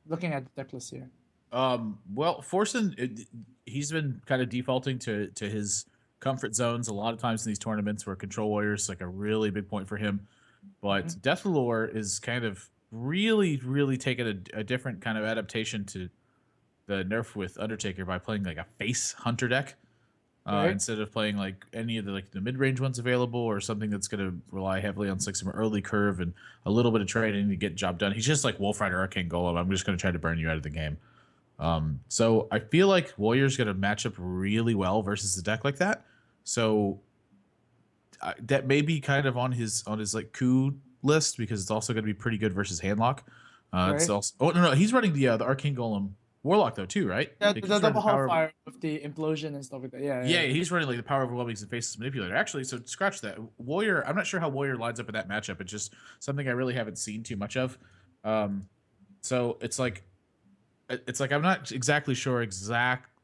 looking at the deck list here. Well, Forsen, he's been kind of defaulting to his comfort zones a lot of times in these tournaments where Control Warriors like a really big point for him. But Mhm. Dethelor is kind of really taking a different kind of adaptation to the nerf with Undertaker by playing like a face hunter deck. Right? Instead of playing like any of the mid range ones available or something that's going to rely heavily on like some early curve and a little bit of trading to get job done. He's just like Wolf Rider Arcane Golem. I'm just going to try to burn you out of the game. So I feel like Warrior's going to match up really well versus a deck like that. So that may be kind of on his like coup list because it's also going to be pretty good versus Handlock. It's Right? also no, he's running the Arcane Golem Warlock though too, right? Yeah, Like the he's running double the power of Hellfire with the implosion and stuff like that. Yeah, yeah, yeah, he's running like the power overwhelming and faceless manipulator. Actually, so scratch that. Warrior, I'm not sure how Warrior lines up in that matchup. It's just something I really haven't seen too much of. Um, so it's like I'm not exactly sure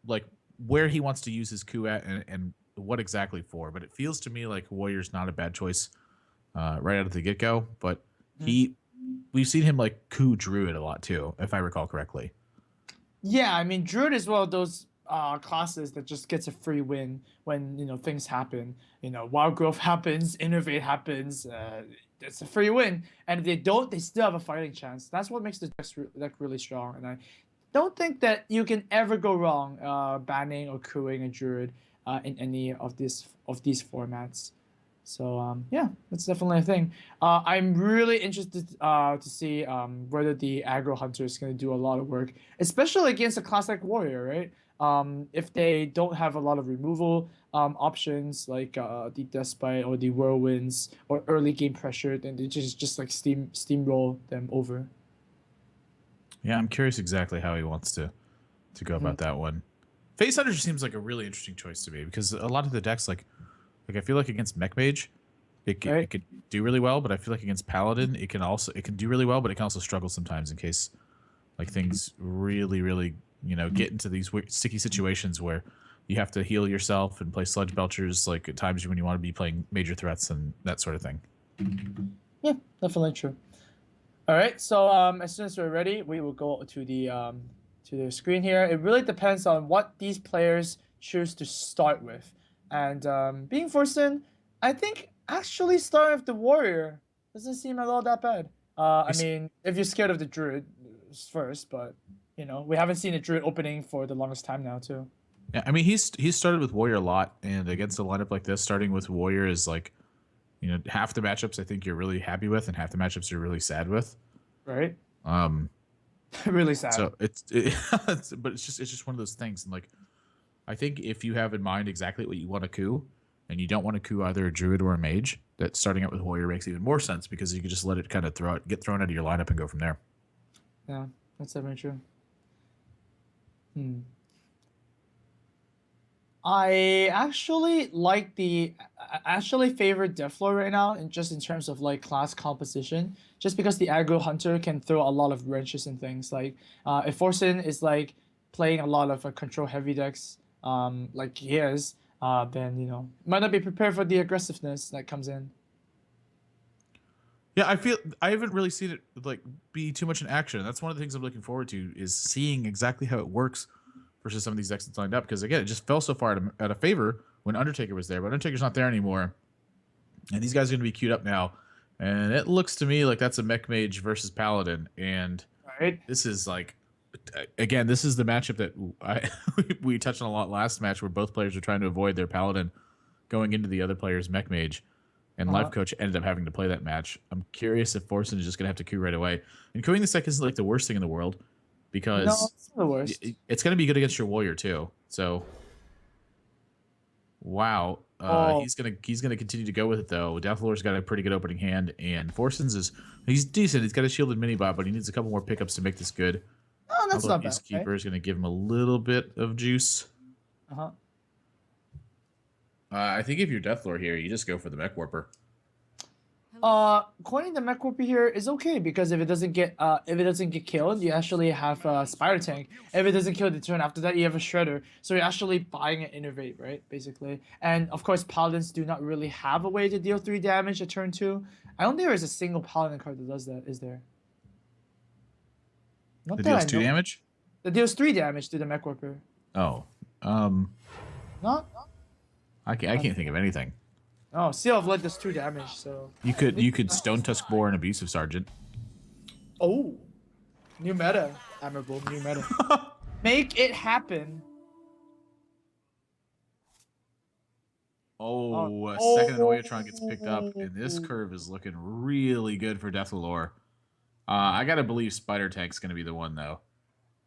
like where he wants to use his coup at and what exactly for. But it feels to me like Warrior's not a bad choice right out of the get go. But yeah. he we've seen him like coup Druid a lot too, if I recall correctly. Yeah, I mean, Druid is one of those classes that just gets a free win when things happen. Wild growth happens, innovate happens. It's a free win, and if they don't, they still have a fighting chance. That's what makes the deck really strong. And I don't think that you can ever go wrong banning or crewing a Druid in any of these formats. So yeah, that's definitely a thing. I'm really interested to see whether the aggro hunter is going to do a lot of work, especially against a class like warrior, right? If they don't have a lot of removal options like the despite or the whirlwinds or early game pressure, then they just like steamroll them over. Yeah, I'm curious exactly how he wants to go Mhm. about that one. Face Hunter seems like a really interesting choice to me because a lot of the decks like I feel like against Mech Mage it Right? could do really well, but I feel like against Paladin it can do really well, but it can also struggle sometimes in case like things really get into these weird, sticky situations where you have to heal yourself and play Sludge Belchers like at times when you want to be playing major threats and that sort of thing. Yeah, definitely true. All right, so as soon as we're ready, we will go to the screen here. It really depends on what these players choose to start with, and being Forsen, I think actually starting with the warrior doesn't seem at all that bad. I mean, if you're scared of the druid first, but we haven't seen a druid opening for the longest time now too. Yeah, I mean he's started with Warrior a lot, and against a lineup like this, starting with Warrior is like half the matchups I think you're really happy with, and half the matchups you're really sad with. Right? Um, Really sad. so but it's just one of those things, and like I think if you have in mind exactly what you want to coup, and you don't want to coup either a druid or a mage, that starting out with warrior makes even more sense because you can just let it kind of get thrown out of your lineup and go from there. Yeah, that's definitely true. Hmm. I actually like I actually favor Deflor right now, and just in terms of like class composition, just because the aggro hunter can throw a lot of wrenches and things. Like, if Forsen is like playing a lot of control heavy decks, like he is, then might not be prepared for the aggressiveness that comes in. Yeah, I feel I haven't really seen it like be too much in action. That's one of the things I'm looking forward to is seeing exactly how it works versus some of these decks that's lined up. Because again, it just fell so far out of favor when Undertaker was there, but Undertaker's not there anymore, and these guys are going to be queued up now. And it looks to me like that's a Mech Mage versus Paladin, and Right? this is like again, this is the matchup that we touched on a lot last match where both players were trying to avoid their Paladin going into the other player's Mech Mage, and Life Uh-huh. Coach ended up having to play that match. I'm curious if Forsen is just going to have to coup right away. And queuing this deck isn't like the worst thing in the world No, because it's not the worst. it's going to be good against your Warrior too. So wow, Oh, he's gonna continue to go with it though. Deathlord's got a pretty good opening hand, and Forsen's he's decent. He's got a shielded mini bot, but he needs a couple more pickups to make this good. no, that's Although not bad, right? Peacekeeper is going to give him a little bit of juice. Uh-huh. I think if you're Deathlord here, you just go for the Mech Warper. Coining the mech warper here is okay because if it doesn't get killed, you actually have a spider tank. If it doesn't kill the turn after that, you have a shredder. So you're actually buying an innovate, right? Basically, and of course, paladins do not really have a way to deal 3 damage a turn two. I don't think there is a single paladin card that does that. Is there? Not It that I deals 2 know. damage? It deals 3 damage to the mech warper. Oh. Not. I can't think of anything. Oh, Seal of Light does 2 damage, so. You could Stone Tusk Boar and Abusive Sergeant. Oh. New meta. Admirable. New meta. Make it happen. Oh, a Oh. second Annoyatron gets picked up, and this curve is looking really good for Dethelor. I gotta believe Spider Tank's gonna be the one though.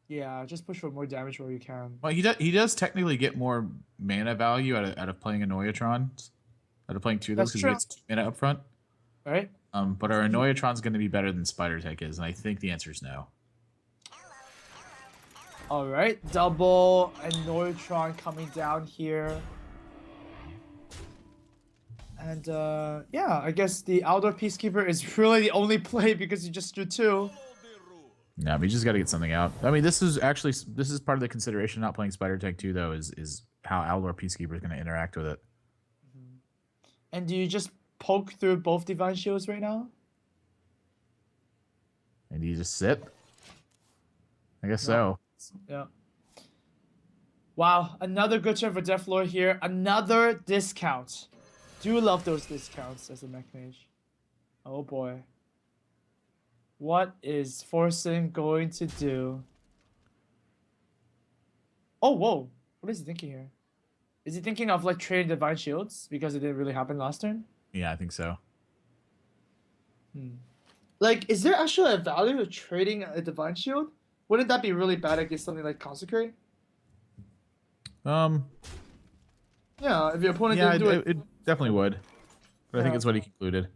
Yeah, just push for more damage where you can. Well, he does technically get more mana value out of playing Annoyatrons, out of playing 2 of those That's because he true. gets 2 mana up front. Right? But our Annoyatron's going to be better than Spider Tank is, and I think the answer is no. All right, double Annoyatron coming down here. And yeah, I guess the outdoor Peacekeeper is really the only play because you just drew 2. Yeah, we just got to get something out. I mean, this is part of the consideration not playing Spider Tank 2 though is how Outdoor Peacekeeper is going to interact with it. And do you just poke through both Divine Shields right now? And do you just sit? I guess so. Yeah. Wow, another good turn for Dethelor here. Another discount. Do love those discounts as a mech mage. Oh boy. What is Forsen going to do? Oh, whoa. What is he thinking here? Is he thinking of like trading Divine Shields because it didn't really happen last turn? Yeah, I think so. Like, is there actually a value of trading a Divine Shield? Wouldn't that be really bad against something like Consecrate? Yeah, Yeah, if your opponent didn't do it. it definitely would. But I think Yeah. it's what he concluded.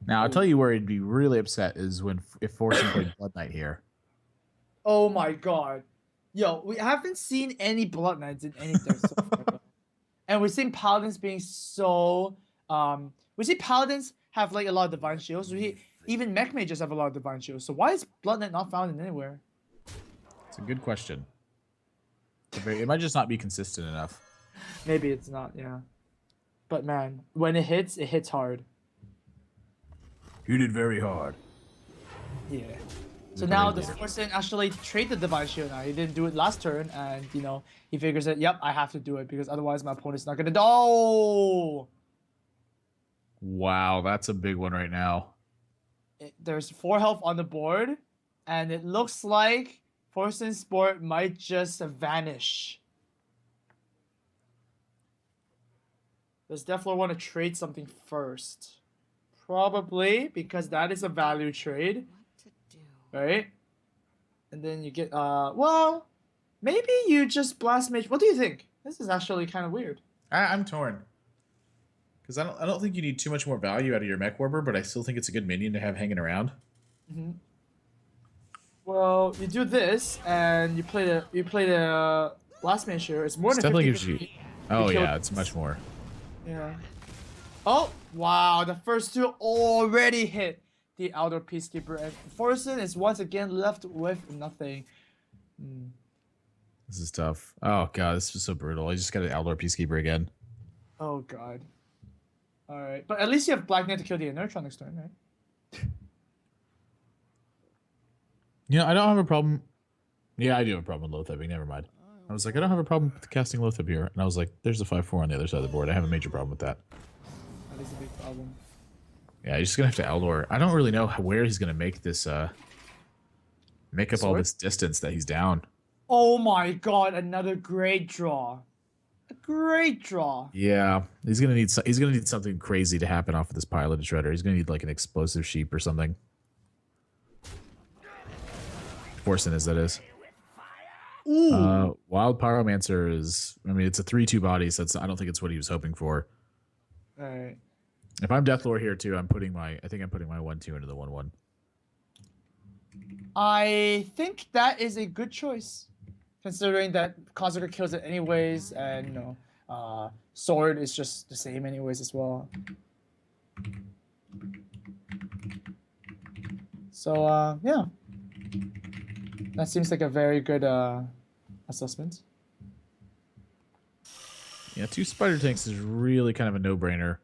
Now, I'll tell you where he'd be really upset is if Forsen played Blood Knight here. Oh my god. Yo, we haven't seen any Blood Knights in any deck so far. Though. And we're seeing Paladins being so we see Paladins have like a lot of Divine Shields. Even Mech Mages have a lot of Divine Shields. So why is Blood Knight not found in anywhere? It's a good question. It might just not be consistent enough. Maybe it's not, yeah. But man, when it hits hard. You did very hard. Yeah. So now this person actually trade the Divine Shield now. He didn't do it last turn, and you know, he figures that, yep, I have to do it because otherwise my opponent's not gonna Oh! Wow, that's a big one right now. There's 4 health on the board, and it looks like Forsen Sport might just vanish. Does Dethelor want to trade something first? Probably, because that is a value trade. Right? And then you get, well, maybe you just Blast Mage. What do you think? This is actually kind of weird. I'm torn. Because I don't think you need too much more value out of your Mech Warper, but I still think it's a good minion to have hanging around. Mm-hmm. Well, you do this, and you play the Blast Mage here. It's more than Definitely 50. gives you. Oh yeah, it's much more. Yeah. Oh wow! The first 2 already hit the Outdoor Peacekeeper, and Forsen is once again left with nothing. This is tough. Oh god, this is so brutal. I just got an Outdoor Peacekeeper again. Oh god. All right, but at least you have Black Knight to kill the Inertron next turn, right? You know, I don't have a problem. Yeah, I do have a problem with Loathebing. Never mind. I was like, I don't have a problem with casting Loatheb here. And I was like, there's a 5/4 on the other side of the board. I have a major problem with that. That is a big problem. Yeah, he's just going to have to Eldor. I don't really know where he's going to make this, make up all this distance that he's down. Oh my god, another great draw. A great draw. Yeah, he's going to need something crazy to happen off of this Pilot Shredder. He's going to need like an explosive sheep or something. Forsen is, that is. Ooh. Wild Pyromancer is, I mean, it's a 3/2 body, so I don't think it's what he was hoping for. All right. If I'm Dethelor here too, I think I'm putting my 1/2 into the 1/1. I think that is a good choice, considering that Consecrate kills it anyways, and you know, Sword is just the same anyways as well. So yeah, that seems like a very good assessment. Yeah, 2 Spider Tanks is really kind of a no-brainer.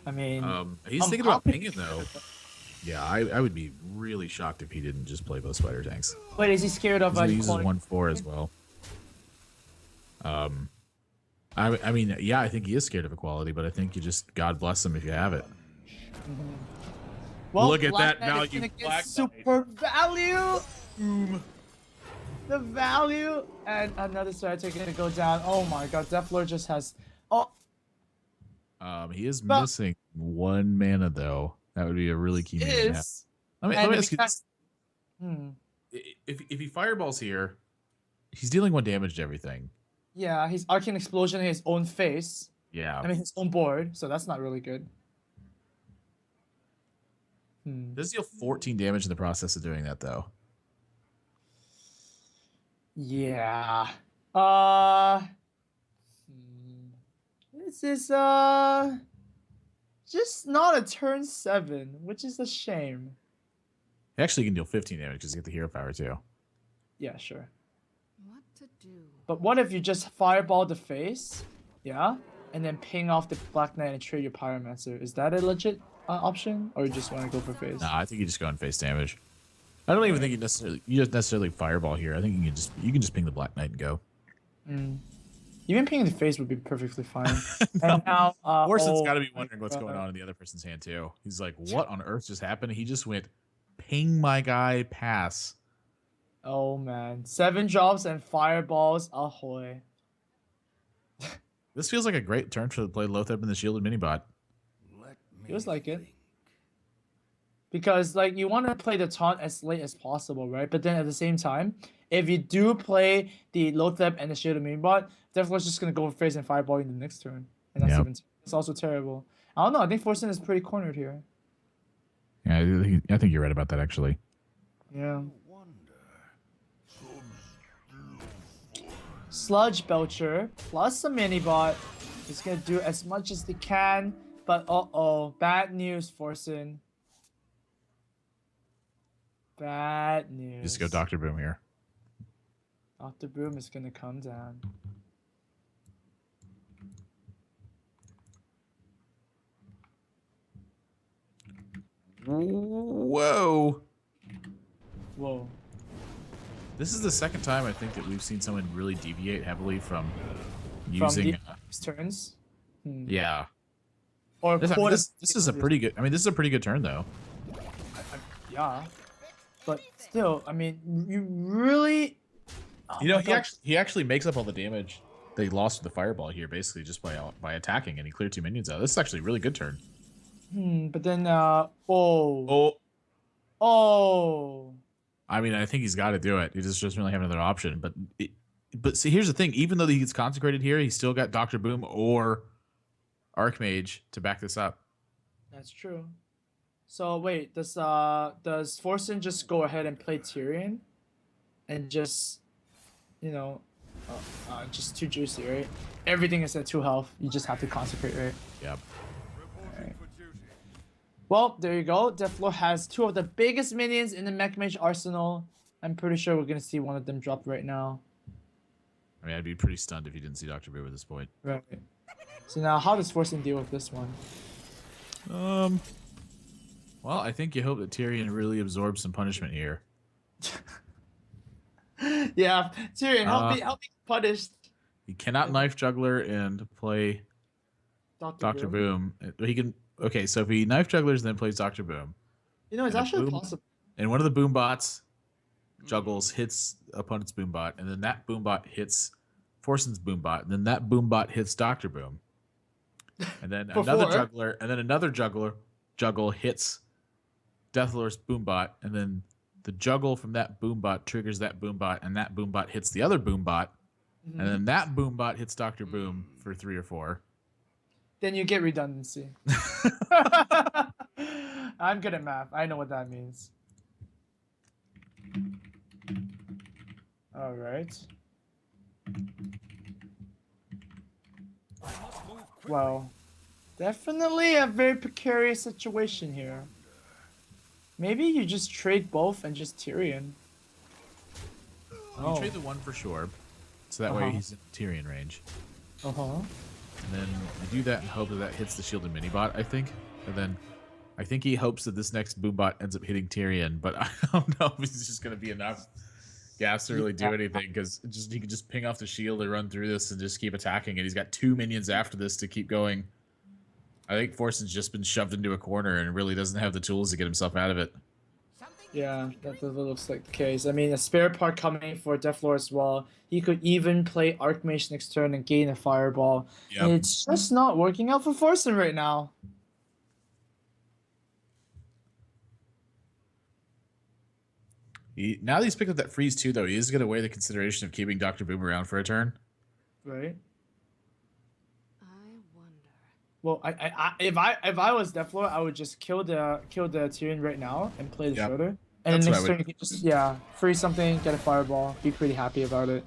I mean, He's thinking about pinging though. Yeah, I would be really shocked if he didn't just play both spider tanks. Wait, is he scared of He uses quality? 1/4 as well. I mean, yeah, I think he is scared of equality, but I think you just God bless him if you have it. Well, Look at Black that Knight is value, gonna get Black Knight. super value. The value and another strategy gonna go down. Oh my god, Dethelor just has. Oh, He is but missing 1 mana though. That would be a really key mana to have. is Let me if ask he you can't, this: hmm, if he fireballs here, he's dealing 1 damage to everything. yeah, he's Arcane Explosion in his own face. Yeah. I mean his own board, so that's not really good. Does deal 14 damage in the process of doing that though. Yeah. This is just not a turn 7, which is a shame. He actually can deal 15 damage because you get the hero power too. Yeah, sure. What to do? But what if you just fireball the face, yeah, and then ping off the Black Knight and trade your Pyromancer? Is that a legit option, or you just want to go for face? Nah, I think you just go on face damage. I don't even think you just necessarily fireball here. I think you can just ping the Black Knight and go. Even pinging the face would be perfectly fine. No. And now, Forsen's oh got to be wondering what's going on in the other person's hand too. He's like, "What on earth just happened?" He just went, "Ping my guy, pass." Oh man, 7 drops and fireballs, ahoy! This feels like a great turn to play Lotheb in the shielded minibot. Feels like it. Because like you want to play the taunt as late as possible, right? But then at the same time, if you do play the Lotheb and the shielded minibot, Dethelor's just gonna go for face and fireball in the next turn, and that's it's also terrible. I don't know. I think Forsen is pretty cornered here. Yeah, I think you're right about that actually. Yeah. Sludge Belcher plus a minibot is gonna do as much as they can, but bad news, Forsen. Bad news. Just go Dr. Boom here. Dr. Boom is gonna come down. Whoa. Whoa. This is the second time I think that we've seen someone really deviate heavily from using turns. Yeah. Or this is a pretty good. I mean, this is a pretty good turn though. Yeah. But still, I mean, you really. You know, he actually makes up all the damage that he lost with the fireball here, basically just by attacking, and he cleared 2 minions out. This is actually a really good turn. But then oh. I mean, I think he's got to do it. He just doesn't really have another option. But see, here's the thing: even though he gets consecrated here, he's still got Dr. Boom or Archmage to back this up. That's true. So wait, does Forsen just go ahead and play Tyrion, and just, you know, just too juicy, right? Everything is at 2 health. You just have to consecrate, right? Yep. Right. Well, there you go. Dethelor has 2 of the biggest minions in the Mech Mage arsenal. I'm pretty sure we're gonna see one of them drop right now. I mean, I'd be pretty stunned if you didn't see Dr. Boom at this point. Right. So now, how does Forsen deal with this one? Well, I think you hope that Tyrion really absorbs some punishment here. Yeah, Tyrion, help me get punished. He cannot knife juggler and play Dr. Boom. He can. Okay, so if he knife jugglers and then plays Dr. Boom, you know, it's actually possible. And one of the boom bots juggles, hits opponent's boom bot, and then that boom bot hits Forsen's boom bot, and then that boom bot hits Dr. Boom, and then another juggle hits Dethelor's boom bot, and then the juggle from that boom bot triggers that boom bot, and that boom bot hits the other boom bot, and then that boom bot hits Dr. Boom for 3 or 4. Then you get redundancy. I'm good at math. I know what that means. All right. Well, definitely a very precarious situation here. Maybe you just trade both and just Tyrion. You trade the one for sure, so that way he's in Tyrion range. And then you do that and hope that hits the shielded minibot, I think. And then I think he hopes that this next Boombot ends up hitting Tyrion, but I don't know if it's just going to be enough gas to really do anything, because he could just ping off the shield and run through this and just keep attacking, and he's got 2 minions after this to keep going. I think Forsen's just been shoved into a corner and really doesn't have the tools to get himself out of it. Yeah, that looks like the case. I mean, a spare part coming for Dethelor as well. He could even play Archmage next turn and gain a Fireball. Yep. It's just not working out for Forsen right now. Now that he's picked up that freeze too, though, he is going to weigh the consideration of keeping Dr. Boom around for a turn. Right. I wonder. Well, if I was Dethelor, I would just kill the Tyrion right now and play the Schroeder. And then next turn you can just freeze something, get a Fireball, be pretty happy about it.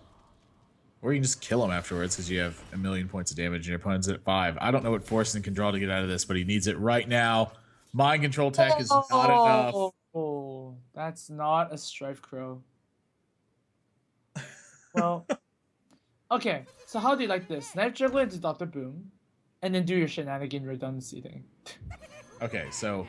Or you can just kill him afterwards because you have 1,000,000 points of damage and your opponent's at 5. I don't know what Forsen can draw to get out of this, but he needs it right now. Mind control tech is not enough. Oh, that's not a Strife Crow. Well, okay. So how do you like this? Knife Juggler into Dr. Boom, and then do your shenanigan redundancy thing. Okay, so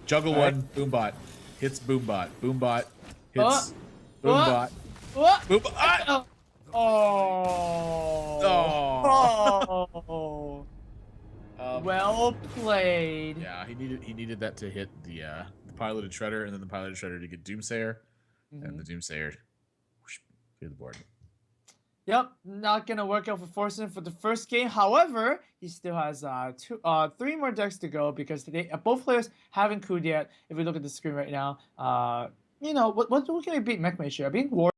juggle one, Boombot hits Boombot. Boombot hits Boombot. What? Boombot. Oh. Well played. Yeah, he needed that to hit the piloted shredder, and then the piloted shredder to get Doomsayer, and the Doomsayer through the board. Yep, not gonna work out for Forsen for the first game. However, he still has 3 more decks to go because both players haven't cooled yet. If we look at the screen right now, you know what can we beat Mech Mage here? I think War.